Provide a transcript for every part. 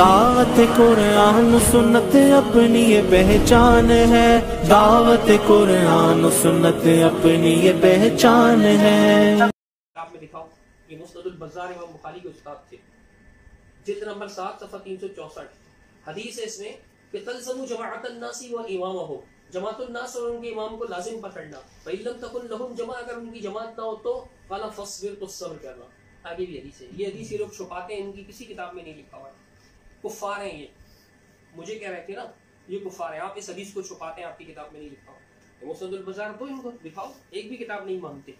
دعوت قرآن سنت اپنی یہ پہچان ہے، دعوت قرآن سنت اپنی یہ پہچان ہے۔ آپ میں دکھاؤ، یہ مسند البزار امام بخاری کے استاد تھے، جلد نمبر 7 صفحہ 364 حدیث ہے اس میں کہ تلزموا جماعت الناس و امامہم، جماعت الناس اور ان کے امام کو لازم پکڑنا، فإن لم تکن لہم جماع، اگر ان کی جماعت نہ ہو تو قال فاصبر، تو صبر کرنا۔ آگے بھی حدیث ہے، یہ حدیث یہ لوگ چھپاتے ہیں، ان کی کسی کتاب میں نہیں لکھا ہوا ہے، کفار ہیں یہ، مجھے کہہ رہے تھے نا یہ کفار ہیں، آپ اس حدیث کو چھپاتے ہیں، آپ کی کتاب میں نہیں لکھا ہوا۔ مسند البزار تو ان کو دکھاؤ، ایک بھی کتاب نہیں مانتے۔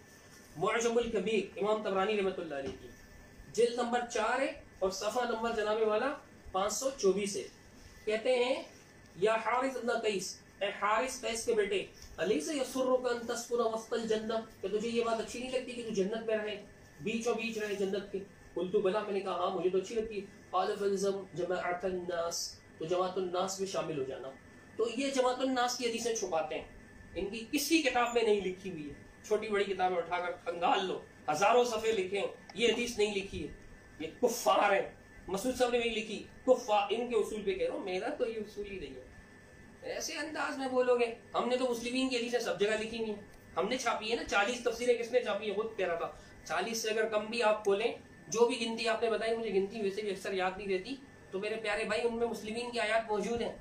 معجم الکبیر امام طبرانی رحمۃ اللہ علیہ کی جلد نمبر 4 ہے اور صفحہ نمبر جناب والا 524 ہے، کہتے ہیں یا حارث ابن قیس، اے حارث قیس کے بیٹے، الیس یسرک ان تسکن وسط الجنہ، کہ تجھے یہ بات اچھی نہیں لگتی کہ تو جنت میں رہے، بیچوں بیچ رہے جنت کے؟ قلت بلا، میں نے کہا ہاں مجھے تو اچھی لگتی ہے۔ قال فالزم جماعت الناس، تو جماعت الناس میں شامل ہو جانا۔ تو یہ جماعت الناس کی حدیثیں چھپاتے ہیں، ان کی کسی کتاب میں نہیں لکھی ہوئی ہے، چھوٹی بڑی کتابیں اٹھا کر کھنگال لو، ہزاروں صفحے لکھے ہیں، یہ حدیث نہیں لکھی ہے، یہ کفار ہیں۔ مسعود صاحب نے نہیں لکھی، کفار، ان کے اصول پہ کہہ رہا ہوں، میرا تو یہ اصول ہی نہیں ہے۔ ایسے انداز میں بولو گے، ہم نے تو مسلمین کی حدیثیں سب جگہ لکھی ہوئی ہیں، ہم نے چھاپی ہے نا، 40 تفسیریں کس نے چھاپی ہے؟ خود کہہ رہا تھا 40 سے اگر کم بھی آپ کھولیں، جو بھی گنتی آپ نے بتائی، مجھے گنتی ویسے بھی اکثر یاد نہیں رہتی، تو میرے پیارے بھائی ان میں مسلمین کی آیات موجود ہیں،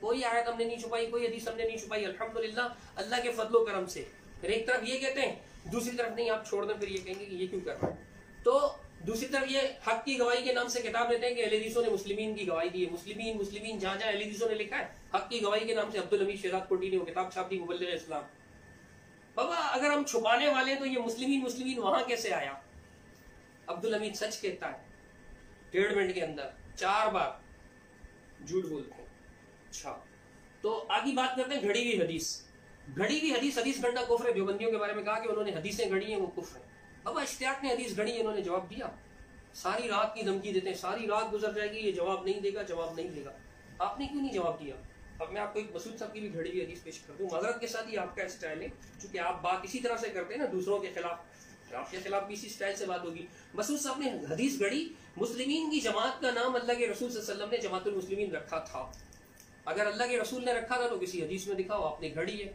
کوئی آیت ہم نے نہیں چھپائی، کوئی حدیث ہم نے نہیں چھپائی، الحمدللہ اللہ کے فضل و کرم سے۔ پھر ایک طرف یہ کہتے ہیں، دوسری طرف نہیں، آپ چھوڑ دیں، پھر یہ کہیں گے کہ یہ کیوں کر رہا ہے۔ تو دوسری طرف یہ حق کی گواہی کے نام سے کتاب لیتے ہیں کہ اہل حدیثوں نے مسلمین کی گواہی دی ہے، مسلمین جہاں جہاں اہل حدیثوں نے لکھا ہے، حق کی گواہی کے نام سے عبدالحمید شہزاد کوٹی نے وہ کتاب چھاپ دی، مبلغ اسلام۔ بابا اگر ہم چھپانے والے ہیں تو یہ مسلمین وہاں کیسے آیا؟ عبدالحمید سچ کہتا ہے، 1.5 منٹ کے اندر 4 بار جھوٹ بولتے ہیں۔ اچھا، تو آگے بات کرتے ہیں گھڑی ہوئی حدیث۔ گھڑی ہوئی حدیث گھڑنا کفر ہے۔ دیوبندیوں کے بارے میں کہا کہ انہوں نے حدیثیں گھڑی ہیں، وہ کفر ہے۔ بابا اشتیاق نے حدیث گھڑی، انہوں نے جواب دیا، ساری رات کی دھمکی دیتے ہیں، ساری رات گزر جائے گی، یہ جواب نہیں دے گا، آپ نے کیوں نہیں جواب دیا؟ اب میں آپ کو ایک مسعود صاحب کی بھی گھڑی ہوئی حدیث پیش کر دوں، معذرت کے ساتھ، یہ آپ کا اسٹائل ہے، چونکہ آپ بات اسی طرح سے کرتے ہیں نا دوسروں کے خلاف، آپ کے خلاف بھی اسی اسٹائل سے بات ہوگی۔ مسعود صاحب نے حدیث گھڑی، مسلمین کی جماعت کا نام اللہ کے رسول صلی اللہ علیہ وسلم نے جماعت المسلمین رکھا تھا، اگر اللہ کے رسول نے رکھا تھا تو کسی حدیث میں دکھاؤ، آپ نے گھڑی ہے،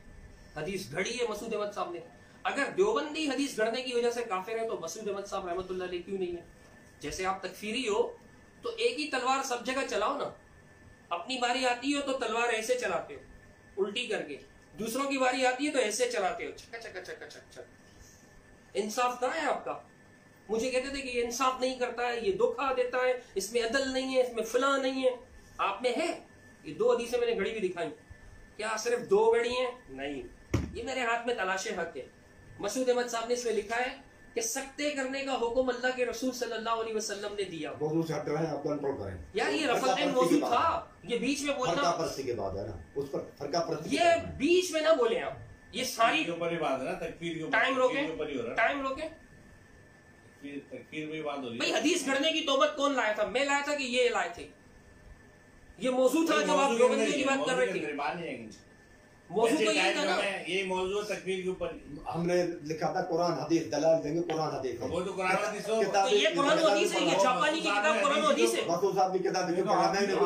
حدیث گھڑی ہے مسعود احمد صاحب نے۔ اگر دیوبندی حدیث گھڑنے کی وجہ سے کافر ہے تو مسعود احمد صاحب رحمۃ اللہ علیہ کیوں نہیں ہے؟ جیسے آپ تکفیری ہو تو ایک ہی تلوار سب جگہ چلاؤ نا، اپنی باری آتی ہو تو تلوار ایسے چلاتے ہو الٹی کر کے، دوسروں کی باری آتی ہے تو ایسے چلاتے ہو، چکا چکا چکا چک چک۔ انصاف کہاں ہے آپ کا؟ مجھے کہتے تھے کہ یہ انصاف نہیں کرتا ہے، یہ دھوکہ دیتا ہے، اس میں عدل نہیں ہے، اس میں فلاں نہیں ہے، آپ میں ہے؟ یہ 2 حدیثیں میں نے گھڑی بھی دکھائی، کیا صرف 2 گھڑی ہیں؟ نہیں، یہ میرے ہاتھ میں تلاش حق ہے۔ مسعود احمد صاحب نے اس میں لکھا ہے کہ سکتے کرنے کا حکم اللہ کے رسول صلی اللہ علیہ وسلم نے دیا۔ موضوع سے ہٹ رہے ہیں، آپ کنٹرول کریں یار، یہ رفع موضوع تھا، یہ بیچ میں بولنا، فرقہ پرستی کے بعد ہے نا، اس پر فرقہ پرستی، یہ بیچ میں نہ بولیں آپ، یہ ساری کے اوپر ہی بات ہے نا، تکفیر کے اوپر، ٹائم روکیں، تکفیر میں بات ہو رہی ہے۔ بھئی حدیث گھڑنے کی توبت کون لایا تھا؟ میں لایا تھا کہ یہ لائے تھے؟ یہ موضوع تھا جب آپ دیوبندیوں کی بات کر رہے تھے، موضوع تو یہ تھا نا، یہ موضوع تکفیر کے اوپر ہم نے لکھا تھا قرآن حدیث، دلال دیں گے قرآن حدیث، وہ تو قرآن حدیث ہو، تو یہ قرآن و حدیث ہے، یہ چھاپانی کی کتاب قرآن و حدیث ہے۔ مسعود صاحب کی کتاب پڑھانا ہی نہیں،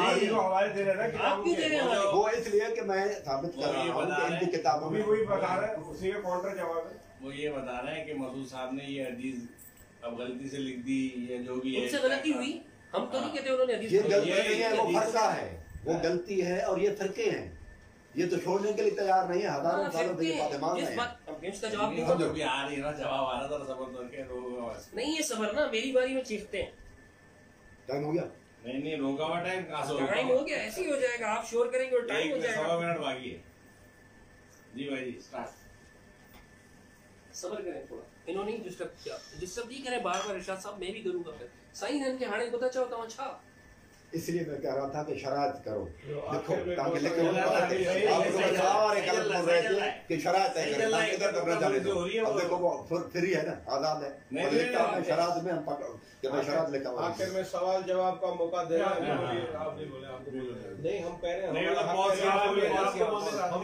آپ کیوں دے رہے ہیں؟ وہ اس لیے کہ میں ثابت کر رہا ہوں کہ ان کی کتابوں میں وہ یہ بتا رہے ہیں کہ مسعود صاحب نے یہ حدیث اب غلطی سے لکھ دی، یہ جو بھی ہے ان سے غلطی ہوئی، ہم تو نہیں کہتے انہوں نے حدیث یہ غلطی نہیں ہے، وہ فرقہ ہے، وہ غلطی ہے، اور یہ فرقے ہیں، یہ تو چھوڑنے کے لیے تیار نہیں ہے، ہزاروں سالوں سے یہ باتیں مان رہے ہیں۔ اس کا جواب دوں جو بھی آ رہی ہے نا، جواب آ رہا تھا، صبر کر کے نہیں، یہ صبر نا میری باری میں چیختے ہیں۔ ٹائم ہو گیا؟ نہیں، روکا ہوا ٹائم کہاں سے؟ ٹائم ہو گیا، ایسے ہی ہو جائے گا، آپ شور کریں گے اور ٹائم ہو جائے گا۔ 1.25 منٹ باقی ہے جی بھائی جی، سٹارٹ۔ صبر کریں تھوڑا، انہوں نے ڈسٹرب کیا، ڈسٹرب نہیں کریں بار بار، ارشاد صاحب میں بھی کروں گا، پھر صحیح ہے کہ ہانے پتہ چاہتا ہوں۔ اچھا، اس لیے میں کہہ رہا تھا کہ شرائط کرو، لکھو تاکہ لکھو، آپ لوگ سارے غلط بول رہے تھے کہ شرائط ہے، ادھر تک نہ جانے دو، اب دیکھو وہ فری ہے نا، آزاد ہے، اور لکھتا ہوں شرائط میں، ہم پکڑ کہ میں شرائط لکھا ہوں۔ آخر میں سوال جواب کا موقع دے رہا ہے، آپ نہیں بولے، آپ نہیں، ہم کہہ رہے ہیں، ہم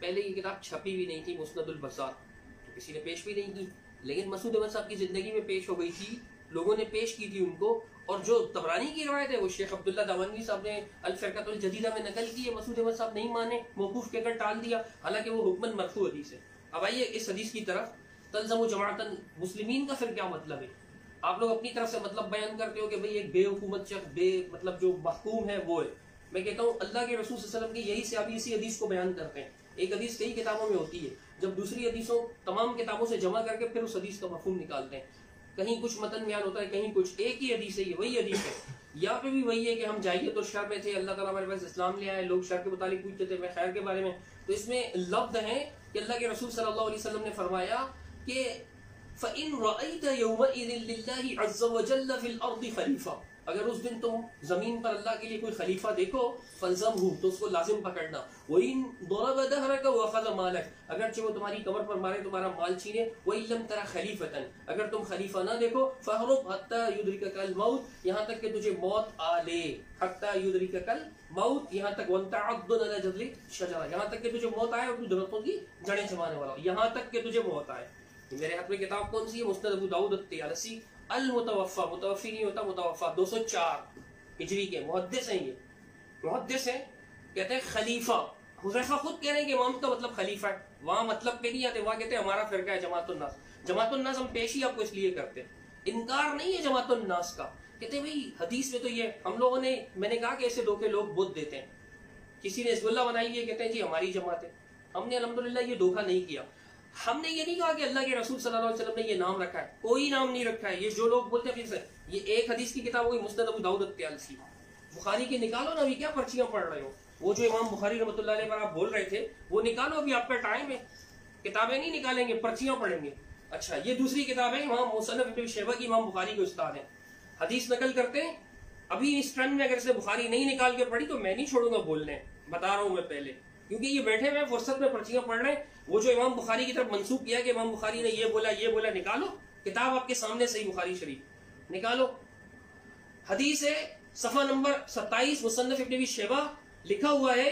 پہلے یہ کتاب چھپی بھی نہیں تھی، مسند البزار، تو کسی نے پیش بھی نہیں کی، لیکن مسعود احمد صاحب کی زندگی میں پیش ہو گئی تھی، لوگوں نے پیش کی تھی ان کو، اور جو طبرانی کی روایت ہے وہ شیخ عبداللہ دامنوی صاحب نے الفرقۃ الجدیدہ میں نقل کی ہے، مسعود احمد صاحب نہیں مانے، موقوف کہہ کر ٹال دیا، حالانکہ وہ حکماً مرفوع حدیث ہے۔ اب آئیے اس حدیث کی طرف، تلزم جماعت المسلمین کا پھر کیا مطلب ہے؟ آپ لوگ اپنی طرف سے مطلب بیان کرتے ہو کہ بھئی ایک بے حکومت شخص، بے مطلب جو محکوم ہے وہ ہے۔ میں کہتا ہوں اللہ کے رسول صلی اللہ علیہ وسلم کی یہی صحابی اسی حدیث کو بیان کرتے ہیں۔ ایک حدیث کئی کتابوں میں ہوتی ہے، جب دوسری حدیثوں تمام کتابوں سے جمع کر کے پھر اس حدیث کا مفہوم نکالتے ہیں، کہیں کچھ متن بیان ہوتا ہے، کہیں کچھ، ایک ہی حدیث ہے، یہ وہی حدیث ہے۔ یہاں پہ بھی وہی ہے کہ ہم جاہلیت اور شر میں تھے، اللہ تعالیٰ ہمارے پاس اسلام لے آئے، لوگ شر کے متعلق پوچھتے تھے، میں خیر کے بارے میں، تو اس میں لفظ ہیں کہ اللہ کے رسول صلی اللہ علیہ وسلم نے فرمایا کہ فَإِن رَأَيْتَ يَوْمَئِذٍ لِلَّهِ عَزَّ وَجَلَّ فِي الْأَرْضِ خَلِيفَةً، اگر اس دن تم زمین پر اللہ کے لیے کوئی خلیفہ دیکھو فَالْزَمْهُ، تو اس کو لازم پکڑنا، وَإِن ضَرَبَ دَهْرَكَ وَأَخَذَ مَالَكَ، اگرچہ وہ تمہاری کمر پر مارے، تمہارا مال چھینے، وَإِن لَمْ تَرَ خَلِيفَةً، اگر تم خلیفہ نہ دیکھو فَاهْرُبْ حَتَّى يُدْرِكَكَ الْمَوْتُ، یہاں تک کہ تجھے موت آ لے، حَتَّى يُدْرِكَكَ الْمَوْتُ، یہاں تک وَانْتَعَضُّ عَلَى جَذْلِ الشَّجَرَةِ، یہاں تک کہ تجھے موت آئے اور تو درختوں کی جڑیں چبانے والا ہو، یہاں تک کہ تجھے موت آئے۔ میرے ہاتھ میں کتاب کون سی ہے؟ مسند ابو داؤد الطیالسی المتوفی، متوفی نہیں ہوتا متوفی، 204 ہجری کے محدث ہیں، یہ محدث ہیں، کہتے ہیں خلیفہ، حذیفہ خود کہہ رہے ہیں کہ امام کا مطلب خلیفہ ہے، وہاں مطلب پہ نہیں آتے، وہاں کہتے ہیں ہمارا فرقہ ہے جماعت الناس۔ جماعت الناس ہم پیش ہی آپ کو اس لیے کرتے ہیں، انکار نہیں ہے جماعت الناس کا، کہتے ہیں بھائی حدیث میں تو یہ ہم لوگوں نے، میں نے کہا کہ ایسے دھوکے لوگ بہت دیتے ہیں، کسی نے حزب اللہ بنائی ہے، کہتے ہیں جی ہماری جماعت ہے، ہم نے الحمدللہ یہ دھوکہ نہیں کیا، ہم نے یہ نہیں کہا کہ اللہ کے رسول صلی اللہ علیہ وسلم نے یہ نام رکھا ہے، کوئی نام نہیں رکھا ہے، یہ جو لوگ بولتے ہیں پھر یہ ایک حدیث کی کتاب ہوئی مسند ابو داؤد الطیالسی، بخاری کی نکالو نا، ابھی کیا پرچیاں پڑھ رہے ہو، وہ جو امام بخاری رحمۃ اللہ علیہ پر آپ بول رہے تھے وہ نکالو، ابھی آپ کا ٹائم ہے، کتابیں نہیں نکالیں گے، پرچیاں پڑھیں گے۔ اچھا یہ دوسری کتاب ہے، امام مصنف ابن شیبہ کی، امام بخاری کے استاد ہیں، حدیث نقل کرتے ہیں، ابھی اس ٹرن میں اگر سے بخاری نہیں نکال کے پڑھی تو میں نہیں چھوڑوں گا بولنے، بتا رہا ہوں میں پہلے، کیونکہ یہ بیٹھے ہوئے فرصت میں پرچیاں پڑھ رہے ہیں، وہ جو امام بخاری کی طرف منسوب کیا کہ امام بخاری نے یہ بولا، نکالو کتاب آپ کے سامنے، صحیح بخاری شریف نکالو، حدیث ہے صفحہ نمبر 27 مصنف ابن ابی شیبہ، لکھا ہوا ہے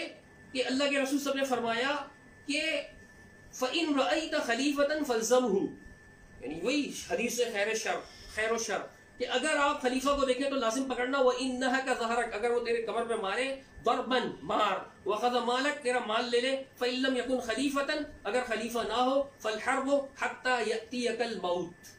کہ اللہ کے رسول صلی اللہ علیہ وسلم نے فرمایا کہ فَإِن رَأَيْتَ خَلِيفَةً فَالْزَمْهُ، یعنی وہی حدیث خیر و شر، کہ اگر آپ خلیفہ کو دیکھیں تو لازم پکڑنا، وَإِنَّهَكَ ظَهَرَكَ، اگر وہ تیرے کمر پہ مارے، ضربن مار، وَخَذَ مَالَكَ، تیرا مال لے لے، فَإِن لَمْ يَكُنْ خَلِيفَةً، اگر خلیفہ نہ ہو، فَالْحَرْبُ حَتَّى يَأْتِيَكَ الْمَوْتُ،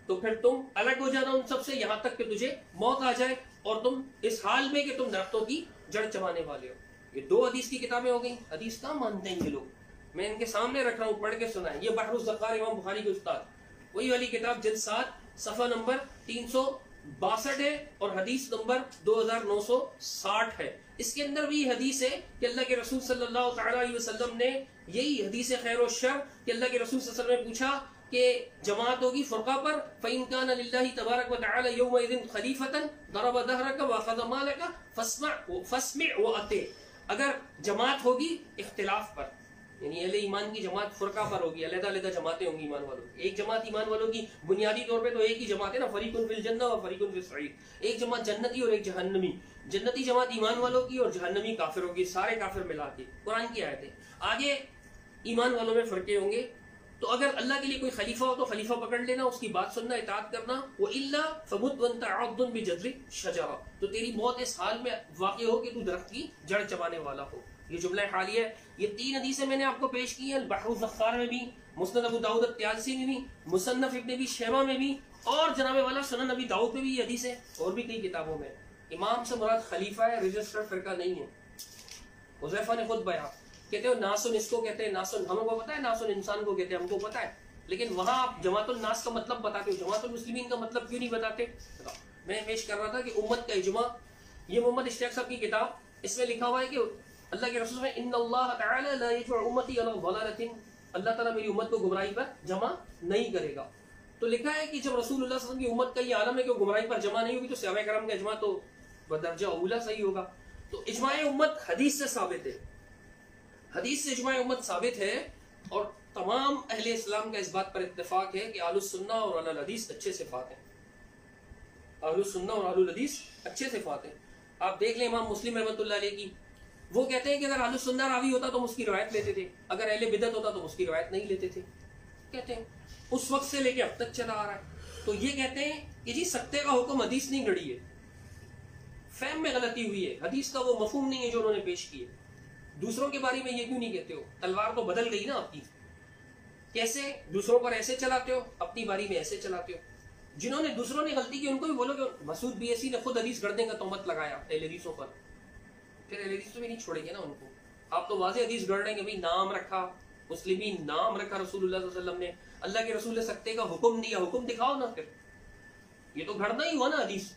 تو پھر تم الگ ہو جانا ان سب سے یہاں تک کہ تجھے موت آ جائے، اور تم اس حال میں کہ تم درختوں کی جڑ چبانے والے ہو۔ یہ دو حدیث کی کتابیں ہو گئیں، حدیث کہاں مانتے ہیں یہ لوگ، میں ان کے سامنے رکھ رہا ہوں، پڑھ کے سنائیں، یہ بحر الزخار امام بخاری کے استاد، وہی والی کتاب جلد 7 صفحہ نمبر 362 ہے اور حدیث نمبر 2960 ہے، اس کے اندر بھی حدیث ہے کہ اللہ کے رسول صلی اللہ تعالی علیہ وسلم نے، یہی حدیث خیر و شر، کہ اللہ کے رسول صلی اللہ علیہ وسلم نے پوچھا کہ جماعت ہوگی فرقہ پر، فَإِن كَانَ لِلَّهِ تَبَارَكَ وَتَعَالَى يَوْمَئِذٍ خَلِيفَةً ضَرَبَ دَهْرَكَ وَأَخَذَ مَالَكَ فَاسْمِعْ وَأَطِعْ، اگر جماعت ہوگی اختلاف پر، یعنی اہل ایمان کی جماعت فرقہ پر ہوگی، علیحدہ علیحدہ جماعتیں ہوں گی ایمان والوں کی، ایک جماعت ایمان والوں کی بنیادی طور پہ تو ایک ہی جماعت ہے نا، فریقٌ فی الجنہ و فریقٌ فی السعیر، ایک جماعت جنتی اور ایک جہنمی، جنتی جماعت ایمان والوں کی اور جہنمی کافروں کی، سارے کافر ملا کے، قرآن کی آیت ہے۔ آگے ایمان والوں میں فرقے ہوں گے، تو اگر اللہ کے لیے کوئی خلیفہ ہو تو خلیفہ پکڑ لینا، اس کی بات سننا، اطاعت کرنا، وَإِلَّا فَمُتْ وَأَنْتَ عَضٌ بِجَذْلِ الشَّجَرَةِ، تو تیری موت اس حال میں واقع ہو کہ تو درخت کی جڑ چبانے والا ہو۔ یہ جملہ حالیہ ہے، یہ 3 حدیثیں میں نے آپ کو پیش کی ہیں، البحر الزخار میں بھی، مسند ابو داؤد الطیالسی میں بھی، مصنف ابن ابی شیبہ میں بھی، اور جناب والا سنن ابی داؤد میں بھی یہ حدیث ہے، اور بھی کئی کتابوں میں۔ امام سے مراد خلیفہ ہے، رجسٹرڈ فرقہ نہیں ہے۔ حذیفہ نے خود بیان، کہتے ہو ناسن اس کو کہتے ہیں، ناسن ہم کو پتا ہے، ناسن انسان کو کہتے ہیں، ہم کو پتا ہے، لیکن وہاں آپ جماعت الناس کا مطلب بتاتے ہو، جماعت المسلمین کا مطلب کیوں نہیں بتاتے؟ میں پیش کر رہا تھا کہ امت کا اجماع، یہ محمد اشتیاق صاحب کی کتاب، اس میں لکھا ہوا ہے کہ اللہ کے رسول میں ان اللہ تعالی لا یجمع امتی علی ضلالۃ، اللہ تعالیٰ میری امت کو گمراہی پر جمع نہیں کرے گا۔ تو لکھا ہے کہ جب رسول اللہ صلی اللہ علیہ وسلم کی امت کا یہ عالم ہے کہ وہ گمراہی پر جمع نہیں ہوگی، تو صحابہ کرام کا اجماع تو بدرجہ اولا صحیح ہوگا۔ تو اجماع امت حدیث سے ثابت ہے، حدیث سے اجماع امت ثابت ہے، اور تمام اہل اسلام کا اس بات پر اتفاق ہے کہ اہل السنہ اور اہل الحدیث اچھے صفات ہیں، اہل السنہ اور اہل الحدیث اچھے صفات ہیں۔ آپ دیکھ لیں امام مسلم رحمۃ اللہ علیہ کی وہ کہتے ہیں کہ اگر اہل سنہ راوی ہوتا تو ہم اس کی روایت لیتے تھے، اگر اہل بدعت ہوتا تو ہم اس کی روایت نہیں لیتے تھے. کہتے ہیں اس وقت سے لے کے اب تک چلا آ رہا ہے. تو یہ کہتے ہیں کہ جی سکتے کا حکم حدیث نہیں گھڑی ہے، فہم میں غلطی ہوئی ہے، حدیث کا وہ مفہوم نہیں ہے جو انہوں نے پیش کی ہے. دوسروں کے بارے میں یہ کیوں نہیں کہتے ہو؟ تلوار تو بدل گئی نا آپ کی. کیسے؟ دوسروں پر ایسے چلاتے ہو، اپنی باری میں ایسے چلاتے ہو. جنہوں نے دوسروں نے غلطی کی ان کو بھی بولو کہ مسعود بیسی نے خود حدیث گڑھنے کا تہمت لگایا اہل حدیثوں پر، پھر اہل حدیث تو بھی نہیں چھوڑیں گے نا ان کو. آپ تو واضح حدیث گڑھ رہے ہیں کہ بھائی نام رکھا، مسلمین نام رکھا رسول اللہ صلی اللہ علیہ وسلم نے، اللہ کے رسول نے سکتے کا حکم دیا، حکم دکھاؤ نا. پھر یہ تو گھڑنا ہی ہوا نا حدیث.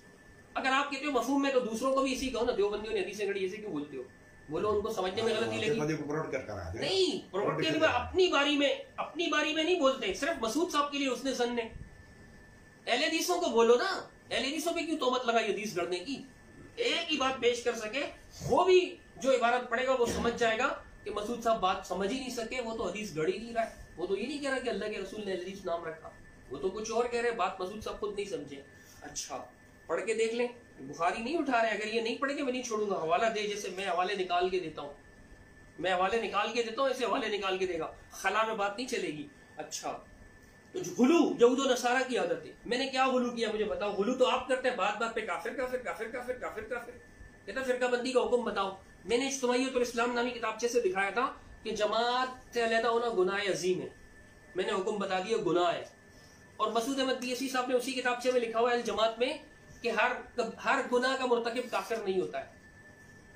اگر آپ کہتے ہو مفہوم میں تو دوسروں کو بھی اسی کہو نا، دیوبندیوں نے حدیثیں گھڑی ایسے کیوں بولتے ہو؟ بولو ان کو سمجھنے میں غلطی لگی. نہیں پروٹ کے اپنی باری میں نہیں بولتے، صرف مسعود صاحب کے لیے اس نے سن نے. اہل حدیثوں کو بولو نا، اہل حدیثوں پہ کیوں تہمت لگائی حدیث گڑھنے کی؟ ایک ہی بات پیش کر سکے، وہ بھی جو عبارت پڑھے گا وہ سمجھ جائے گا کہ مسعود صاحب بات سمجھ ہی نہیں سکے، وہ تو حدیث گڑھ ہی نہیں رہا ہے. وہ تو یہ نہیں کہہ رہا کہ اللہ کے رسول نے حدیث نام رکھا، وہ تو کچھ اور کہہ رہے. بات مسعود صاحب خود نہیں سمجھے. اچھا پڑھ کے دیکھ لیں، بخاری نہیں اٹھا رہے. اگر یہ نہیں پڑھے گے میں نہیں چھوڑوں گا. حوالہ دے، جیسے میں حوالے نکال کے دیتا ہوں، ایسے حوالے نکال کے دے گا. خلا میں بات نہیں چلے گی. اچھا تو غلو یہود و نصارہ کی عادت ہے. میں نے کیا غلو کیا مجھے بتاؤ؟ غلو تو آپ کرتے ہیں، بات بات پہ کافر کافر کافر کافر کافر کافر. کہتا فرقہ بندی کا حکم بتاؤ. میں نے اجتماعیت الاسلام نامی کتابچے سے دکھایا تھا کہ جماعت سے علیحدہ ہونا گناہ عظیم ہے. میں نے حکم بتا دیا گناہ ہے. اور مسعود احمد بیسی صاحب نے اسی کتابچے میں لکھا ہوا ہے الجماعت میں کہ ہر گناہ کا مرتکب کافر نہیں ہوتا ہے.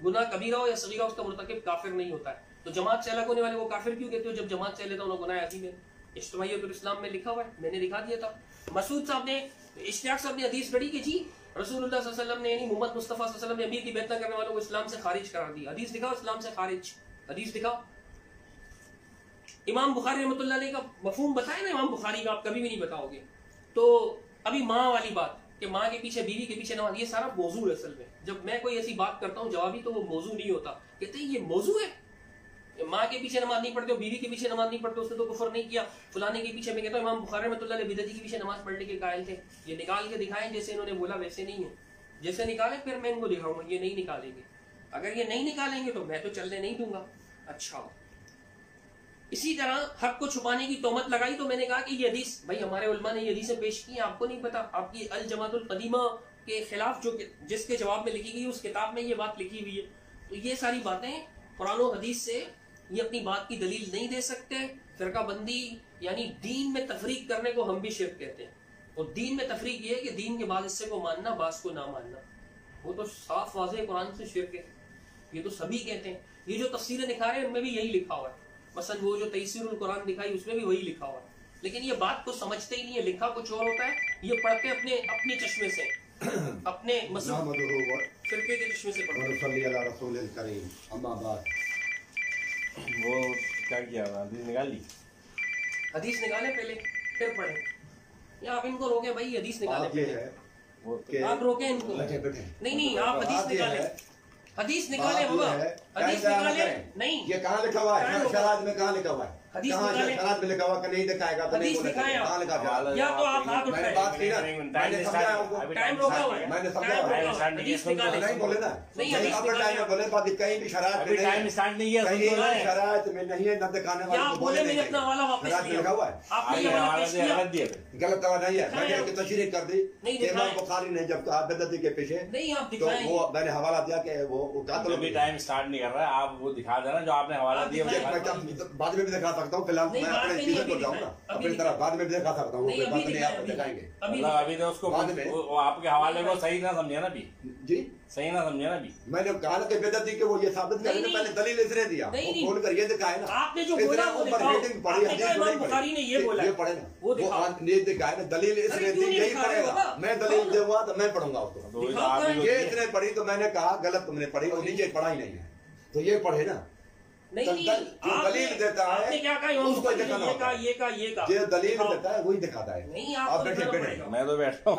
گناہ کبیرہ ہو یا صغیرہ اس کا مرتکب کافر نہیں ہوتا ہے. تو جماعت سے الگ ہونے والے وہ کافر کیوں کہتے ہو جب جماعت سے علیحدہ ہونا گناہ عظیم ہے؟ اجتماعیت الاسلام میں لکھا ہوا ہے، میں نے دکھا دیا تھا. مسعود صاحب نے، اشتیاق صاحب نے حدیث پڑھی کہ جی رسول اللہ صلی اللہ علیہ وسلم نے یعنی محمد مصطفیٰ صلی اللہ علیہ وسلم نے امیر کی بیعت نہ کرنے والوں کو اسلام سے خارج قرار دیا. حدیث دکھاؤ اسلام سے خارج، حدیث دکھاؤ. امام بخاری رحمۃ اللہ علیہ کا مفہوم بتائے نا امام بخاری کا، آپ کبھی بھی نہیں بتاؤ گے. تو ابھی ماں والی بات کہ ماں کے پیچھے بیوی کے پیچھے نماز، یہ سارا موضوع ہے اصل میں. جب میں کوئی ایسی بات کرتا ہوں جوابی تو وہ موضوع نہیں ہوتا. کہتے ہیں یہ موضوع ہے، ماں کے پیچھے نماز نہیں پڑھتے ہو، بیوی کے پیچھے نماز نہیں پڑھتے، اس نے تو کفر نہیں کیا. فلانے کے پیچھے، میں کہتا ہوں امام بخاری رحمۃ اللہ علیہ بدعتی کے پیچھے نماز پڑھنے کے قائل تھے. یہ نکال کے دکھائیں جیسے انہوں نے بولا ویسے نہیں ہے. جیسے نکالیں پھر میں ان کو دکھاؤں گا. یہ نہیں نکالیں گے. اگر یہ نہیں نکالیں گے تو میں تو چلنے نہیں دوں گا. اچھا اسی طرح حق کو چھپانے کی تہمت لگائی تو میں نے کہا کہ یہ حدیث، بھائی ہمارے علماء نے یہ حدیثیں پیش کی ہیں، آپ کو نہیں پتا. آپ کی الجماعت القدیمہ کے خلاف جو جس کے جواب میں لکھی گئی اس کتاب میں یہ بات لکھی ہوئی ہے. تو یہ ساری باتیں قرآن و حدیث سے یہ اپنی بات کی دلیل نہیں دے سکتے. فرقہ بندی یعنی دین میں تفریق کرنے کو ہم بھی شرک کہتے ہیں. اور دین میں تفریق یہ ہے کہ دین کے بعض حصے کو ماننا بعض کو نہ ماننا. وہ تو صاف واضح قرآن سے شرک ہے، یہ تو سبھی کہتے ہیں. یہ جو تفسیریں دکھا رہے ہیں ان میں بھی یہی لکھا ہوا ہے. مثلا وہ جو تیسیر القرآن دکھائی اس میں بھی وہی لکھا ہوا ہے. لیکن یہ بات کو سمجھتے ہی نہیں ہے. لکھا کچھ اور ہوتا ہے، یہ پڑھتے اپنے چشمے سے، اپنے فرقے کے چشمے سے پڑھتے. وہ کیا کیا حدیث نکال لی؟ حدیث نکالے پہلے پھر پڑھیں. یا آپ ان کو روکیں بھائی، حدیث نکالے پہلے. آپ روکیں ان کو. نہیں آپ حدیث نکالیں، حدیث نکالے بابا، حدیث نکالے. نہیں یہ کہاں لکھا ہوا ہے؟ شرائط میں کہاں لکھا ہوا ہے؟ حدیث کہاں نکالے. شرائط میں لکھا ہوا کہ نہیں دکھائے گا تو نہیں حدیث بولے دکھائیں کہاں لکھا آپ، ہوا ہے؟ یا تو آپ ہاتھ میں نے اٹھائیں. بات کی نا، میں نے سمجھایا آپ کو. ٹائم روکا ہوا ہے، میں نے ٹائم سمجھایا. روکا ہوا ہے. حدیث نکالے. نہیں بولے نا، نہیں حدیث اپنے ٹائم میں بولے بات کہیں بھی شرائط میں نہیں ٹائم ہے، اسٹارٹ نہیں ہے، کہیں شرائط میں نہیں ہے، نہ دکھانے یا والے آپ کو بولے بولے میں نے نہیں اپنا حوالہ واپس شرائط میں لیا. لکھا ہوا ہے. آپ نے یہ حوالہ پیش کیا، غلط دیا. غلط تو نہیں ہے. میں نے ایک تشریح کر دی نہیں کہ امام دکھائیں. بخاری نے جب کہا بدعتی کے پیچھے نہیں آپ تو دکھائیں. وہ میں نے حوالہ دیا کہ وہ ابھی ٹائم اسٹارٹ نہیں کر رہا ہے. آپ وہ دکھا دینا جو آپ نے حوالہ دیا. بعد میں بھی دکھا سکتا ہوں. فی الحال میں اپنے چیزوں کو جاؤں نا، اپنی طرح بعد میں بھی دکھا سکتا ہوں. کوئی بات نہیں، آپ دکھائیں گے. ابھی تو اس کو آپ کے حوالے کو صحیح نہ سمجھا نا. ابھی جی صحیح نہ سمجھا نا. ابھی میں نے کہا کہ بدعتی کہ وہ یہ ثابت کرنے پہلے دلیل اس نے دیا، وہ کھول کر یہ دکھائے نا. آپ نے جو بولا وہ دکھاؤ. آپ نے کہا امام بخاری نے یہ بولا، یہ پڑھے نا، وہ دکھاؤ. یہ دکھائے نا. دلیل اس نے دی، یہی پڑھے گا. میں دلیل دوں گا تو میں پڑھوں گا اس کو. یہ اس نے پڑھی تو میں نے کہا غلط تم نے پڑھی، اور نیچے پڑھا ہی نہیں ہے تو یہ پڑھے نا. نہیں جو دلیل دیتا آپ ہے نے کیا کہا امام بخاری نے یہ کہا یہ کہا یہ کہا. جو دلیل دیتا ہے وہی دکھاتا ہے. نہیں آپ آپ بیٹھے بیٹھے میں تو بیٹھا ہوں،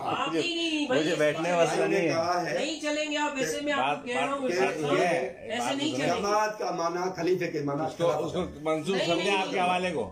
مجھے بیٹھنے مسئلہ نہیں ہے. کہا ہے نہیں چلیں گے آپ ایسے. میں آپ کو کہہ رہا ہوں ایسے نہیں چلیں گے. جماعت کا معنی خلیفے کے معنی. اس کو منظور سمجھے آپ کے حوالے کو.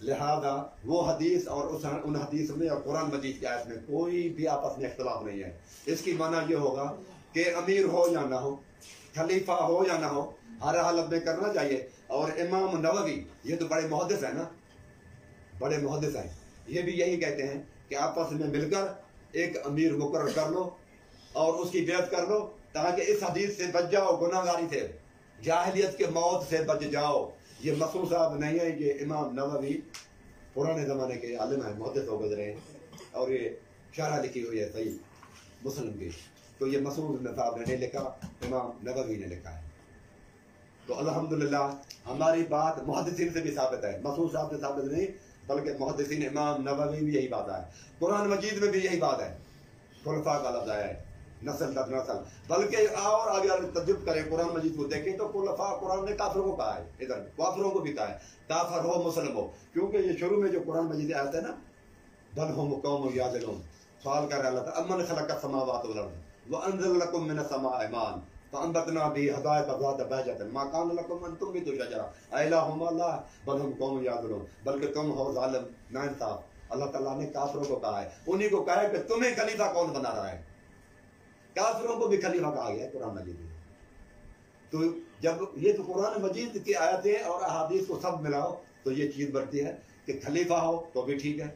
لہذا وہ حدیث اور ان حدیث میں اور قرآن مجید کی آیت میں کوئی بھی آپس میں اختلاف نہیں ہے. اس کی معنی یہ ہوگا کہ امیر ہو یا نہ ہو، خلیفہ ہو یا نہ ہو، ہر حالت میں کرنا چاہیے. اور امام نووی یہ تو بڑے محدث ہیں نا، بڑے محدث ہیں، یہ بھی یہی کہتے ہیں کہ آپس میں مل کر ایک امیر مقرر کر لو اور اس کی بیعت کر لو تاکہ اس حدیث سے بچ جاؤ، گناہ گاری سے، جاہلیت کے موت سے بچ جاؤ. یہ مسعود صاحب نہیں ہے، یہ امام نووی پرانے زمانے کے عالم ہیں، محدث ہو گزرے ہیں، اور یہ شرح لکھی ہوئی ہے صحیح مسلم کی. تو یہ مسعود صاحب نے نہیں لکھا، امام نووی نے لکھا ہے. تو الحمدللہ ہماری بات محدثین سے بھی ثابت ہے، مسعود صاحب سے ثابت نہیں بلکہ محدثین امام نووی بھی یہی بات ہے. قرآن مجید میں بھی یہی بات ہے، خلفاء کا لفظ ہے، نسل در نسل. بلکہ اور اگر تجرب کریں قرآن مجید کو دیکھیں تو خلفاء قرآن نے کافروں کو کہا ہے، ادھر کافروں کو بھی کہا ہے، کافر ہو مسلم ہو. کیونکہ یہ شروع میں جو قرآن مجید آتا ہے نا، بل ہم قوم یعدلون، سوال کر رہا اللہ تعالیٰ امن خلق السماوات والارض وانزل لكم من السماء ماء فانبتنا به حدائق ذات بهجة ما كان لكم ان تنبتوا شجرا اإله مع الله بل هم قوم یعدلون. بلکہ تم ہو ظالم ناانصاف. اللہ تعالیٰ نے کافروں کو کہا ہے، انہی کو کہا ہے کہ تمہیں خلیفہ کون بنا رہا ہے. کافروں کو بھی خلیفہ کہا گیا ہے قرآن مجید میں. تو جب یہ تو قرآن مجید کی آیتیں اور احادیث کو سب ملاؤ تو یہ چیز بڑھتی ہے کہ خلیفہ ہو تو بھی ٹھیک ہے.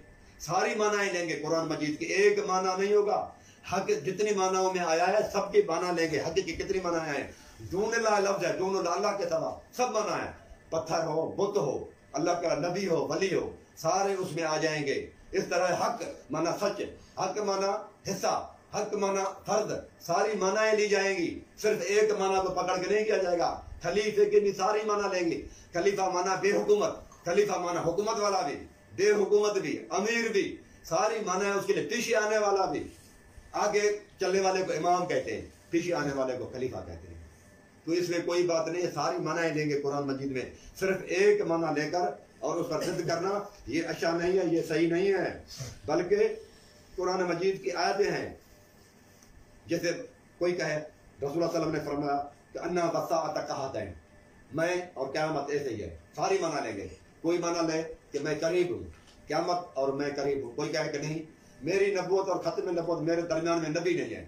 ساری معنی لیں گے قرآن مجید کی، ایک معنی نہیں ہوگا. حق جتنی معنیوں میں آیا ہے سب کی معنی لیں گے. حق کی کتنی معنی آئے ہیں؟ دون اللہ لفظ ہے، دون اللہ کے سوا سب معنی ہے. پتھر ہو، بت ہو، اللہ کا نبی ہو، ولی ہو، سارے اس میں آ جائیں گے. اس طرح حق معنی سچ، حق معنی حصہ، حق معنی فرد، ساری معنی لی جائیں گی. صرف ایک معنی تو پکڑ کے نہیں کیا جائے گا. خلیفے کی بھی ساری معنی لیں گے. خلیفہ معنی بے حکومت، خلیفہ معنی حکومت والا بھی، بے حکومت بھی، امیر بھی، ساری معنی ہے. اس کے لیے پیچھے آنے والا بھی، آگے چلنے والے کو امام کہتے ہیں، پیچھے آنے والے کو خلیفہ کہتے ہیں. تو اس میں کوئی بات نہیں ہے، ساری معنی لیں گے قرآن مجید میں. صرف ایک معنی لے کر اور اس پر ضد کرنا یہ اچھا نہیں ہے، یہ صحیح نہیں ہے. بلکہ قرآن مجید کی آیتیں ہیں. جیسے کوئی کہے رسول اللہ صلی اللہ علیہ وسلم نے فرمایا کہ انا والساعۃ کہاتین، میں اور قیامت ایسے ہی ہے. ساری معنی لیں گے. کوئی معنی لے کہ میں قریب ہوں، قیامت اور میں قریب ہوں. کوئی کہے کہ نہیں، میری نبوت اور ختم نبوت میرے درمیان میں نبی نہیں ہے.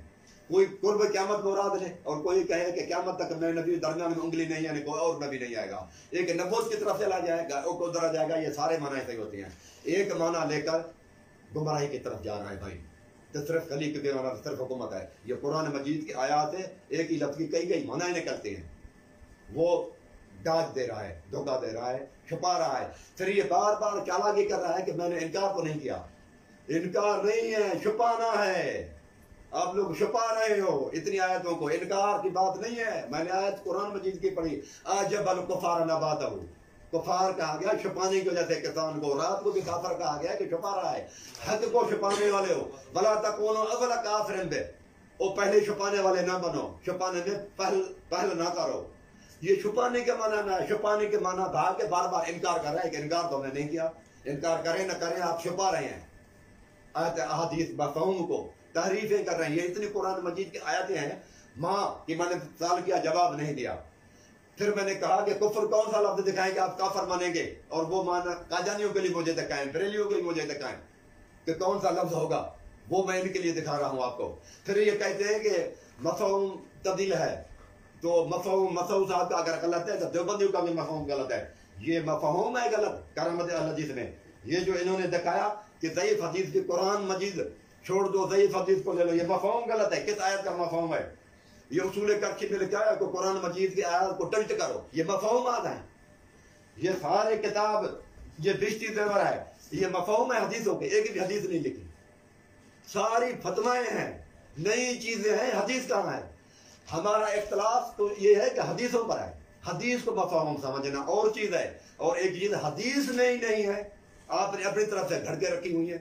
کوئی قرب قیامت مراد لے، اور کوئی کہے کہ قیامت تک میں نبی درمیان میں انگلی نہیں، یعنی کوئی اور نبی نہیں آئے گا. ایک نبوت کی طرف چلا جائے گا، اور ادھر جائے گا. یہ سارے معنی صحیح ہوتے ہیں. ایک معنی لے کر گمراہی کی طرف جا رہا ہے بھائی. تو صرف خلیفہ کے معنی صرف حکومت ہے. یہ قرآن مجید کی آیات ہے، ایک ہی لفظ کی کئی معنی نکلتے ہیں. وہ ڈاج دے رہا ہے، دھوکہ دے رہا ہے، چھپا رہا ہے. پھر یہ بار بار چالاکی کر رہا ہے کہ میں نے انکار کو نہیں کیا. انکار نہیں ہے، چھپانا ہے. آپ لوگ چھپا رہے ہو اتنی آیتوں کو. انکار کی بات نہیں ہے. میں نے آیت قرآن مجید کی پڑھی، عجب الکفار نباتہ، کفار کہا گیا چھپانے کی وجہ سے کسان کو. رات کو بھی کافر کہا گیا کہ چھپا رہا ہے. حق کو چھپانے والے ہو. ولا تکونوا اول کافر بہ، وہ پہلے چھپانے والے نہ بنو، چھپانے میں پہل نہ کرو. یہ چھپانے کے معنی نہ ہے. چھپانے کے معنی بھاگ کے بار بار انکار کر رہا ہے کہ انکار تو ہم نے نہیں کیا. انکار کریں نہ کریں آپ چھپا رہے ہیں. آیت احادیث مفہوم کو تحریفیں کر رہے ہیں. یہ اتنی قرآن مجید کی آیتیں ہیں. ماں کی میں نے سوال کیا، جواب نہیں دیا. پھر میں نے کہا کہ کفر کون سا لفظ دکھائیں کہ آپ کافر مانیں گے، اور وہ مانا قادیانیوں کے لیے مجھے دکھائیں، بریلیوں کے لیے مجھے دکھائیں کہ کون سا لفظ ہوگا. وہ میں ان کے لیے دکھا رہا ہوں آپ کو. پھر یہ کہتے ہیں کہ مفہوم تبدیل ہے، تو مفہوم مسعود صاحب کا اگر غلط ہے تو دیوبندیوں کا بھی مفہوم غلط ہے. یہ مفہوم ہے غلط کرامت الحدیث میں. یہ جو انہوں نے دکھایا کہ ضعیف حدیث کی قرآن مجید چھوڑ دو، ضعیف حدیث کو لے لو، یہ مفہوم غلط ہے. کس آیت کا مفہوم ہے؟ یہ اصول کرچی میں لکھا ہے کہ قرآن مجید کی آیات کو ٹویٹ کرو. یہ مفہومات ہیں. یہ سارے کتاب یہ بشتی زیور ہے، یہ مفہوم ہے حدیثوں کے. ایک بھی حدیث نہیں لکھی، ساری فتوائیں ہیں، نئی چیزیں ہیں. حدیث کہاں ہے؟ ہمارا اختلاف تو یہ ہے کہ حدیثوں پر ہے. حدیث کو مفہوم سمجھنا اور چیز ہے، اور ایک چیز حدیث میں ہی نہیں ہے. آپ نے اپنی طرف سے گھڑ کے رکھی ہوئی ہے.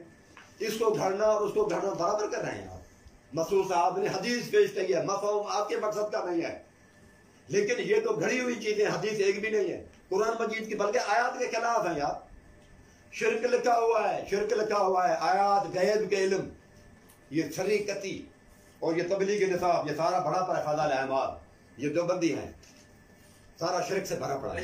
اس کو گھڑنا اور اس کو گھڑنا برابر کر رہے ہیں آپ. مسعود صاحب نے حدیث پیش کی ہے، مفہوم آپ کے مقصد کا نہیں ہے. لیکن یہ تو گھڑی ہوئی چیزیں، حدیث ایک بھی نہیں ہے قرآن مجید کی، بلکہ آیات کے خلاف ہیں یار. شرک لکھا ہوا ہے، شرک لکھا ہوا ہے. آیات غیب کے علم، یہ شریکتی اور یہ تبلیغ نصاب، یہ سارا بڑا پڑا ہے. فضائل اعمال یہ دیوبندی ہیں، سارا شرک سے بھرا پڑا ہے.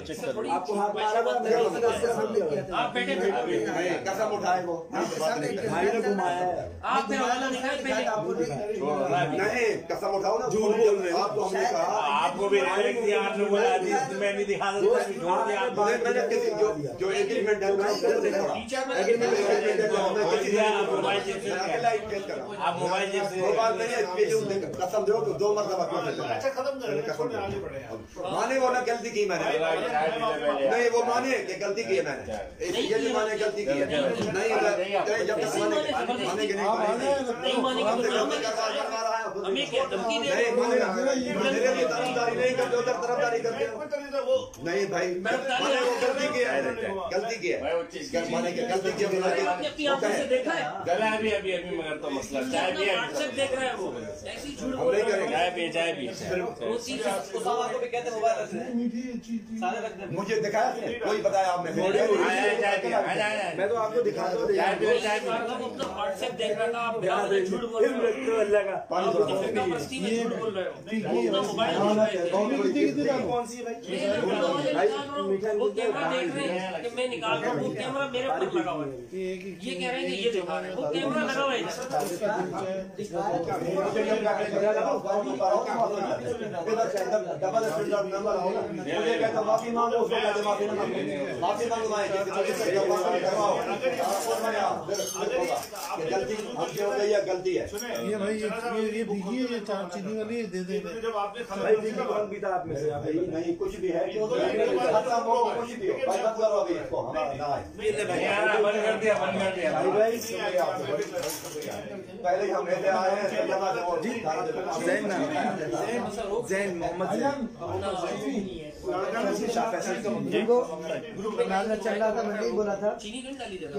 آپ کو ہاتھ مارا تھا آپ بیٹھے قسم اٹھائے وہ بھائی نے گھمایا ہے آپ پھر حوالہ دکھائے پہلے نہیں قسم اٹھاؤ نا جھوٹ بول رہے آپ کو ہم نے کہا آپ کو بھی ریلیکس دیا آپ نے بولا میں نہیں دکھا سکتا چھوڑ دیا آپ میں نے کسی جو ایگریمنٹ ہے آپ موبائل جیب سے قسم دو تو 2 مرتبہ مانے وہ نہ غلطی کی میں نے نہیں وہ مانے کہ غلطی کی ہے میں نے یہ بھی مانے غلطی کی ہے نہیں جب تک مانے کہ نہیں مانے ہمیں کیا دھمکی دے نہیں مانے میرے لیے طرفداری نہیں کرتے ادھر طرفداری کرتے نہیں بھائی مانے وہ غلطی کی ہے غلطی کی ہے مانے کہ غلطی کی ہے اپنی آنکھوں سے دیکھا ہے گلا ابھی مگر تو مسئلہ چائے بھی واٹسپ دیکھ رہا ہے وہ ایسی جھوٹ ہم بول نہیں رہا کریں گے چائے بھی وہ چیز مجھے دکھایا کوئی بتایا آپ نے میں تو آپ کو دکھاتا ہوں واٹسپ دیکھ رہا تھا آپ جھوٹ بول رہے ہو اللہ کا یونیورسٹی میں جھوٹ بول رہے ہو اپنا موبائل کون سی ہے وہ کیمرہ دیکھ رہے ہیں کہ میں نکال رہا ہوں وہ کیمرہ میرے اوپر لگا ہوا ہے یہ کہہ رہے ہیں کہ یہ دکھا رہے ہیں وہ کیمرہ لگا ہوا ہے غلطی ہے یہ بھائی یہ دیکھیے یہ چینی والی دے دے جب آپ نے کون پیتا آپ میں سے نہیں کچھ بھی ہے کچھ بھی ہو بند کر دیا پہلے ہم آئے ہیں زین محمد چل رہا تھا میں نے بولا تھا چینی نہیں ڈالی جاتا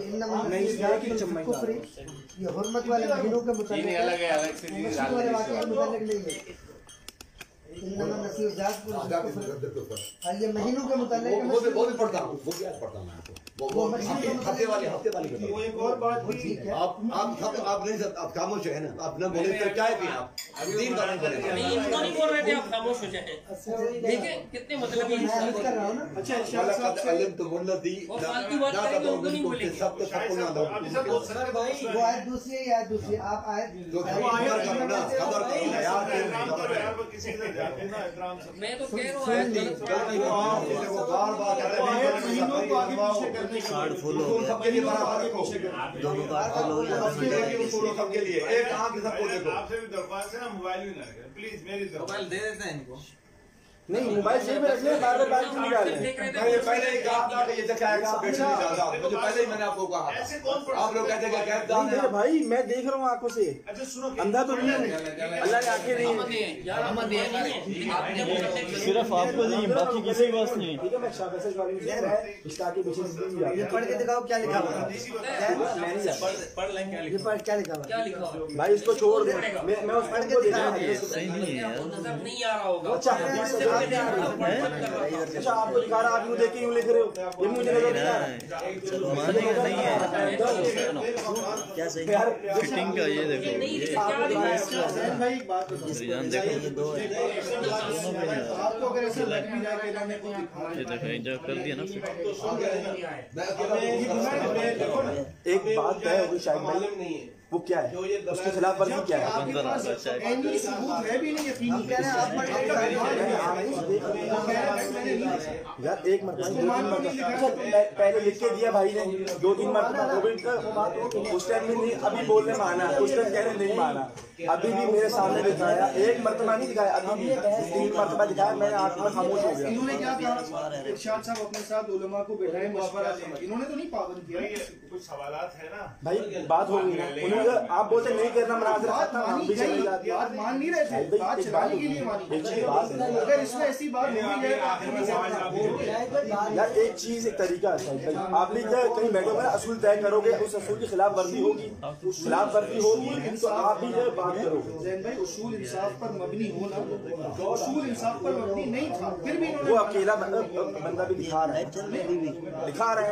یہ حرمت والے مہینوں کے متعلق الگ ہے الگ سے والے واقعے متعلق نہیں ہے یہ مہینوں کے متعلق وہ بھی پڑھتا ہوں وہ کیا پڑھتا ہوں ہفتے والی ایک اور بات بھی آپ نہیں آپ خاموش ہے نا آپ نہ بولے تو چائے پی آپ دین کا نہیں بولے نہیں ان کو نہیں بول رہے تھے آپ خاموش ہو جائیں دیکھیں کتنے مطلب کر رہا ہوں نا اور فالتو بات کریں گے ان کو نہیں بولیں گے سب کو سب کو نہ دو وہ آیت دوسری ہے یا دوسری آپ آیت میں تو کہہ رہا ہوں سب کے لیے برابر سب کے لیے ایک آنکھ سب کو دیکھو آپ سے بھی درخواست ہے نا موبائل بھی نہ رکھیں پلیز میری موبائل دے دیتے ہیں ان کو نہیں موبائل سے میں رکھ لیں بار بار بائک کیوں نکال رہے ہیں میں یہ پہلے ہی کہا تھا کہ یہ دکھائے گا بیٹھ نہیں جاتا مجھے پہلے ہی میں نے آپ کو کہا ایسے کون آپ لوگ کہتے ہیں کہ غیب دان ہے بھائی میں دیکھ رہا ہوں آنکھوں سے اچھا سنو اندھا تو نہیں ہوں اللہ نے آنکھیں دی صرف آپ کو نہیں باقی کسی کے پاس نہیں ٹھیک ہے میں شاہ فیصل والی میں ہے اس کا کے پیچھے یہ پڑھ کے دکھاؤ کیا لکھا ہوا پڑھ لیں کیا یہ پڑھ کیا لکھا ہوا کیا لکھا ہوا بھائی اس کو چھوڑ دیں میں اس پڑھ کے دکھا نظر نہیں آ رہا ہوگا اچھا آپ کو دکھا رہا آپ یوں دیکھ کے یوں لکھ رہے ہو یہ مجھے نظر نہیں آ رہا کیا صحیح فٹنگ کا یہ دیکھو یہ دیکھو جو کر دیا نا ایک بات ہے وہ شاید بھائی وہ کیا ہے اس کے خلاف ورزی کیا ہے یار ایک مرتبہ پہلے لکھ کے دیا بھائی نے 2-3 مرتبہ اس ٹائم بھی نہیں ابھی بولنے میں آنا اس ٹائم کہہ رہے نہیں مانا ابھی بھی میرے سامنے دکھایا ایک مرتبہ نہیں دکھایا ابھی بھی 3 مرتبہ دکھایا میں آنکھ میں خاموش ہو گیا انہوں نے کیا کہا ارشاد صاحب اپنے ساتھ علماء کو بٹھائے مشورہ دیں انہوں نے تو نہیں پابند کیا کچھ سوالات ہے نا بھائی بات ہو گئی انہوں نے آپ بولتے نہیں کرنا مناظر ختم ہم بھی چلے جاتے بات مان نہیں رہے تھے بات چلانے کے لیے مانی اگر اس میں ایسی بات ہو گئی یار ایک چیز ایک طریقہ ہے آپ نے کہیں بیٹھو گے اصول طے کرو گے اس اصول کی خلاف ورزی ہوگی خلاف ورزی ہوگی تو آپ بھی بات کرو گے زین بھائی اصول انصاف پر مبنی ہونا اصول انصاف پر مبنی نہیں تھا پھر بھی وہ اکیلا بندہ بھی دکھا رہا ہے دکھا رہے ہیں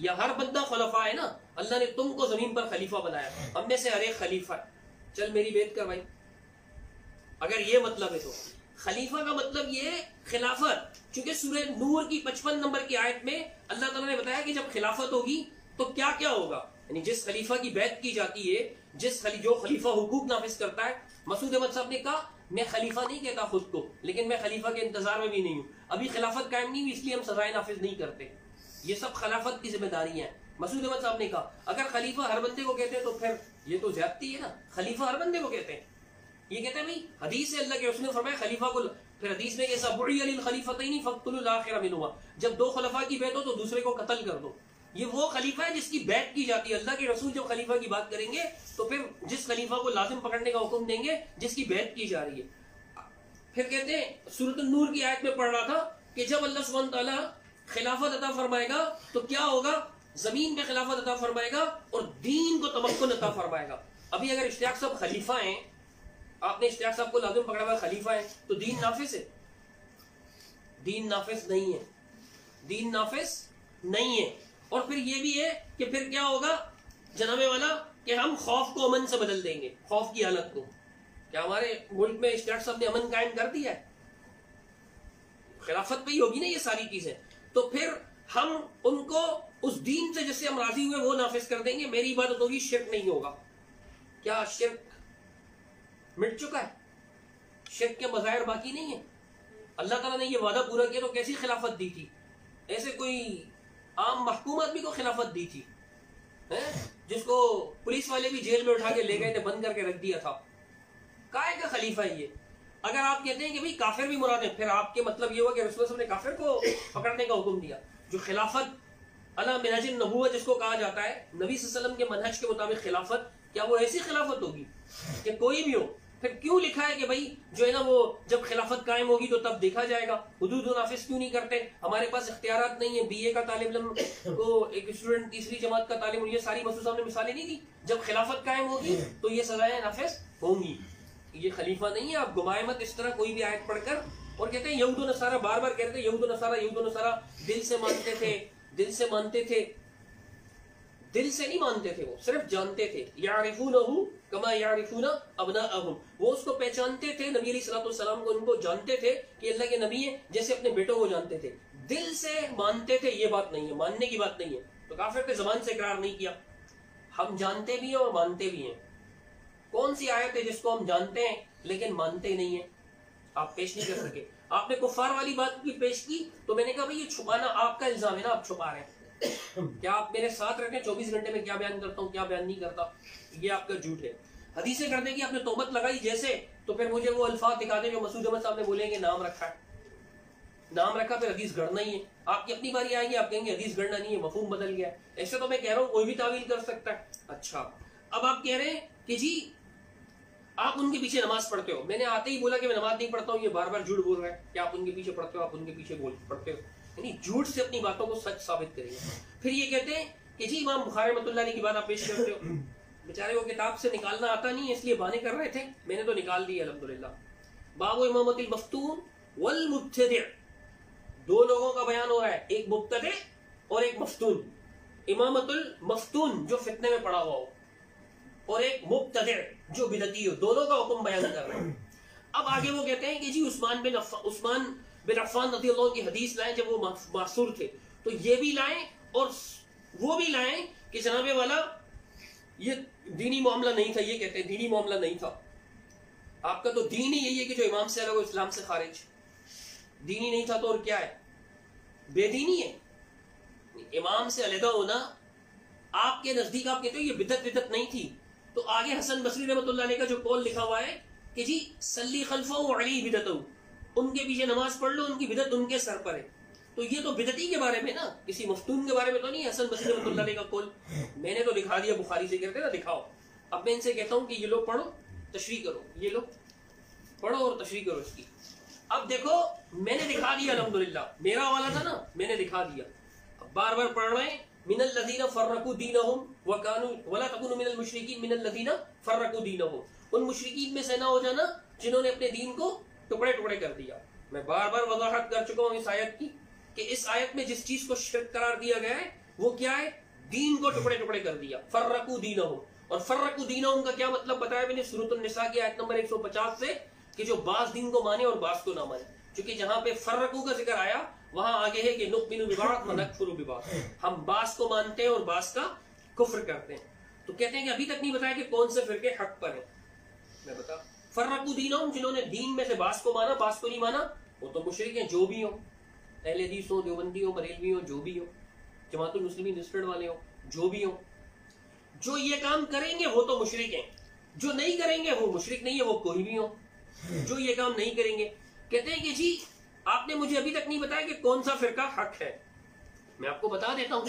یا ہر بندہ خلفاء ہے نا, اللہ نے تم کو زمین پر خلیفہ بنایا, ہم میں سے ہر ایک خلیفہ ہے, چل میری بیعت کر بھائی. اگر یہ مطلب ہے تو خلیفہ کا مطلب یہ ہے خلافت, چونکہ سورہ نور کی 55 نمبر کی آیت میں اللہ تعالیٰ نے بتایا کہ جب خلافت ہوگی تو کیا کیا ہوگا, یعنی جس خلیفہ کی بیعت کی جاتی ہے, جو خلیفہ حقوق نافذ کرتا ہے. مسعود احمد صاحب نے کہا میں خلیفہ نہیں کہتا خود کو, لیکن میں خلیفہ کے انتظار میں بھی نہیں ہوں, ابھی خلافت قائم نہیں ہوئی اس لیے ہم سزائیں نافذ نہیں کرتے. یہ سب خلافت کی ذمہ داریاں ہیں. مسعود احمد صاحب نے کہا اگر خلیفہ ہر بندے کو کہتے ہیں تو پھر یہ تو زیادتی ہے نا, خلیفہ ہر بندے کو کہتے ہیں. یہ کہتے ہیں بھائی حدیث سے اللہ کے رسول نے فرمایا خلیفہ کو, پھر حدیث میں کیسا بُعِثَ لِلْخَلِيفَتَيْنِ فَاقْتُلُوا الْآخِرَ مِنْهُمَا, جب دو خلفاء کی بیعت ہو تو دوسرے کو قتل کر دو. یہ وہ خلیفہ ہے جس کی بیعت کی جاتی ہے. اللہ کے رسول جب خلیفہ کی بات کریں گے تو پھر جس خلیفہ کو لازم پکڑنے کا حکم دیں گے جس کی بیعت کی جا رہی ہے. پھر کہتے ہیں سورۃ النور کی آیت میں پڑھ رہا تھا کہ جب اللہ سبحانہ تعالیٰ خلافت عطا فرمائے گا تو کیا ہوگا, زمین میں خلافت عطا فرمائے گا اور دین کو تمکن عطا فرمائے گا. ابھی اگر اشتیاق صاحب خلیفہ ہیں, آپ نے اشتیاق صاحب کو لازم پکڑا ہوا خلیفہ ہے, تو دین نافذ ہے؟ دین نافذ نہیں ہے, دین نافذ نہیں ہے. اور پھر یہ بھی ہے کہ پھر کیا ہوگا جناب والا کہ ہم خوف کو امن سے بدل دیں گے, خوف کی حالت کو. کیا ہمارے ملک میں اشتیاق صاحب نے امن قائم کر دیا ہے؟ خلافت پہ ہی ہوگی نا یہ ساری چیزیں. تو پھر ہم ان کو اس دین سے جس سے ہم راضی ہوئے وہ نافذ کر دیں گے. میری عبادت ہوگی, شرک نہیں ہوگا. کیا شرک مٹ چکا ہے؟ شرک کے مظاہر باقی نہیں ہیں. اللہ تعالیٰ نے یہ وعدہ پورا کیا تو کیسی خلافت دی تھی؟ ایسے کوئی عام محکوم آدمی کو خلافت دی تھی جس کو پولیس والے بھی جیل میں اٹھا کے لے گئے تھے, بند کر کے رکھ دیا تھا. کائے کا خلیفہ ہے یہ؟ اگر آپ کہتے ہیں کہ بھئی کافر بھی مراد ہے, پھر آپ کے مطلب یہ ہوا کہ رسول اللہ صلی اللہ علیہ وسلم نے کافر کو پکڑنے کا حکم دیا. جو خلافت علی منہج النبوۃ جس کو کہا جاتا ہے, نبی صلی اللہ علیہ وسلم کے منہج کے مطابق خلافت, کیا وہ ایسی خلافت ہوگی کہ کوئی بھی ہو؟ پھر کیوں لکھا ہے کہ بھئی جو ہے نا وہ جب خلافت قائم ہوگی تو تب دیکھا جائے گا؟ حدود و نافذ کیوں نہیں کرتے؟ ہمارے پاس اختیارات نہیں ہیں. بی اے کا طالب علم کو ایک اسٹوڈنٹ تیسری جماعت کا طالب علم, یہ ساری مسعود صاحب نے مثالیں نہیں دی. جب خلافت قائم ہوگی تو یہ سزائیں نافذ ہوں گی. یہ خلیفہ نہیں ہے. آپ گمائے مت اس طرح کوئی بھی آیت پڑھ کر اور کہتے ہیں یہود و نصارہ, بار بار کہتے ہیں یہود و نصارہ دل سے مانتے تھے, دل سے مانتے تھے. دل سے نہیں مانتے تھے, وہ صرف جانتے تھے. یعرفونہ کما یعرفون ابناءہم, وہ اس کو پہچانتے تھے, نبی علیہ الصلوۃ والسلام کو ان کو جانتے تھے کہ اللہ کے نبی ہیں, جیسے اپنے بیٹوں کو جانتے تھے. دل سے مانتے تھے, یہ بات نہیں ہے, ماننے کی بات نہیں ہے. تو کافر پہ زبان سے اقرار نہیں کیا. ہم جانتے بھی ہیں اور مانتے بھی ہیں. کون سی آیت ہے جس کو ہم جانتے ہیں لیکن مانتے نہیں ہیں؟ آپ پیش نہیں کر سکے. آپ نے کفار والی بات کی پیش کی تو میں نے کہا بھئی یہ چھپانا آپ کا الزام ہے نا, آپ چھپا رہے ہیں. کیا آپ میرے ساتھ رہتے ہیں 24 گھنٹے میں کیا بیان کرتا ہوں کیا بیان نہیں کرتا؟ یہ آپ کا جھوٹ ہے. حدیثیں کرنے کی آپ نے تہمت لگائی جیسے, تو پھر مجھے وہ الفاظ دکھا دیں جو مسعود احمد صاحب نے بولیں گے نام رکھا ہے, نام رکھا پھر حدیث گڑھنا ہی ہے. آپ کی اپنی باری آئے گی, آپ کہیں گے حدیث گڑھنا نہیں ہے, مفہوم بدل گیا ہے. ایسے تو میں کہہ رہا ہوں کوئی بھی تعویل کر سکتا ہے. اچھا اب آپ کہہ رہے ہیں کہ جی آپ ان کے پیچھے نماز پڑھتے ہو. میں نے آتے ہی بولا کہ میں نماز نہیں پڑھتا ہوں, یہ بار بار جھوٹ بول رہا ہے کہ آپ ان کے پیچھے پڑھتے ہو, آپ ان کے پیچھے پڑھتے ہو. یعنی جھوٹ سے اپنی باتوں کو سچ ثابت کریں گے. پھر یہ کہتے ہیں کہ جی امام بخاری رحمۃ اللہ علیہ کی بات آپ پیش کرتے ہو. بیچارے وہ کتاب سے نکالنا آتا نہیں ہے اس لیے بہانے کر رہے تھے, میں نے تو نکال دی الحمدللہ. باب امامت المفتون والمبتدع, دو لوگوں کا بیان ہو رہا ہے, ایک مبتدع اور ایک مفتون. امامت المفتون جو فتنے میں پڑا ہوا ہو, اور ایک مبتدع جو بدعتی ہو, دونوں کا حکم بیان کر رہے ہیں. اب آگے وہ کہتے ہیں کہ جی عثمان بن عفان رضی اللہ عنہ کی حدیث لائیں جب وہ معصور تھے, تو یہ بھی لائیں اور وہ بھی لائیں کہ جناب والا یہ دینی معاملہ نہیں تھا. یہ کہتے ہیں دینی معاملہ نہیں تھا. آپ کا تو دین ہی یہی ہے کہ جو امام سے الگ ہو اسلام سے خارج. دینی نہیں تھا تو اور کیا ہے؟ بے دینی ہے. امام سے علیحدہ ہونا آپ کے نزدیک آپ کہتے ہو یہ بدعت نہیں تھی, تو آگے حسن بصری رحمۃ اللہ علیہ کا جو قول لکھا ہوا ہے کہ جی صلی خلفہ علی بدعتہ, ان کے پیچھے نماز پڑھ لو, ان کی بدعت ان کے سر پر ہے. تو یہ تو بدعتی کے بارے میں نا, کسی مفتون کے بارے میں تو نہیں. حسن بصری رحمۃ اللہ علیہ کا قول میں نے تو دکھا دیا, بخاری سے کہتے نا دکھاؤ. اب میں ان سے کہتا ہوں کہ یہ لوگ پڑھو تشریح کرو, یہ لوگ پڑھو اور تشریح کرو اس کی. اب دیکھو میں نے دکھا دیا الحمدللہ, میرا والا تھا نا, میں نے دکھا دیا. اب بار بار پڑھ رہے ہیں من الذین فرقوا دینہم وکانوا ولا تکونوا من المشرکین من الذین فرقوا دینہم, ان مشرکین میں سے نہ ہو جانا جنہوں نے اپنے دین کو ٹکڑے ٹکڑے کر دیا. میں بار بار وضاحت کر چکا ہوں اس آیت کی کہ اس آیت میں جس چیز کو شرک قرار دیا گیا ہے وہ کیا ہے؟ دین کو ٹکڑے ٹکڑے کر دیا. فرقو دینہم. اور فرقو دینہم کا کیا مطلب بتایا میں نے سورۃ النساء کی آیت نمبر 150 سے کہ جو بعض دین کو مانے اور بعض کو نہ مانے. چونکہ جہاں پہ فرقو کا ذکر آیا وہاں آگے ہے کہ نؤمن ببعض ونکفر ببعض. ہم بعض کو مانتے ہیں اور بعض کا کفر کرتے ہیں. تو کہتے ہیں کہ ابھی تک نہیں بتایا کہ کون سے فرقے حق پر ہیں. میں بتا فرقو دینہم جنہوں نے دین میں سے بعض کو مانا بعض کو نہیں مانا وہ تو مشرک ہیں جو بھی ہوں. اہل حدیث ہو, دیوبندی ہو, بریلوی ہو, جو بھی ہو, جماعت المسلمین اسپرڈ والے ہو, جو بھی ہو. جو یہ کام کریں گے وہ تو مشرک ہیں, جو نہیں کریں گے وہ مشرک نہیں ہے, وہ کوئی بھی ہو. جو یہ کام نہیں کریں گے کہتے ہیں کہ جی آپ نے مجھے ابھی تک نہیں بتایا کہ کون سا فرقہ حق ہے. میں آپ کو بتا دیتا ہوں.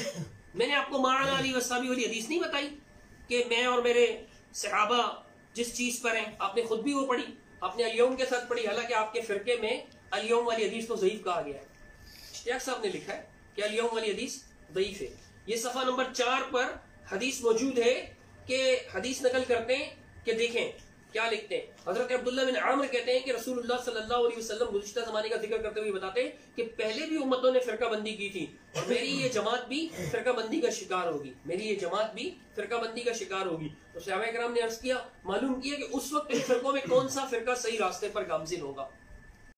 میں نے آپ کو معنی علی وصحابی والی حدیث نہیں بتائی کہ میں اور میرے صحابہ جس چیز پر ہیں, آپ نے خود بھی وہ پڑھی, آپ نے الیوم کے ساتھ پڑھی. حالانکہ آپ کے فرقے میں الیوم والی حدیث کو ضعیف کہا گیا ہے. اشتیاق صاحب نے لکھا ہے کہ الیوم والی حدیث ضعیف ہے. یہ صفحہ نمبر 4 پر حدیث موجود ہے کہ حدیث نقل کرتے ہیں کہ دیکھیں کیا لکھتے ہیں. حضرت عبداللہ بن عامر کہتے ہیں کہ رسول اللہ صلی اللہ علیہ وسلم گزشتہ زمانے کا ذکر کرتے ہوئے بتاتے ہیں کہ پہلے بھی امتوں نے فرقہ بندی کی تھی اور میری یہ جماعت بھی فرقہ بندی کا شکار ہوگی. میری یہ جماعت بھی فرقہ بندی کا شکار ہوگی. تو صحابہ کرام نے عرض کیا, معلوم کیا کہ اس وقت ان فرقوں میں کون سا فرقہ صحیح راستے پر گامزن ہوگا.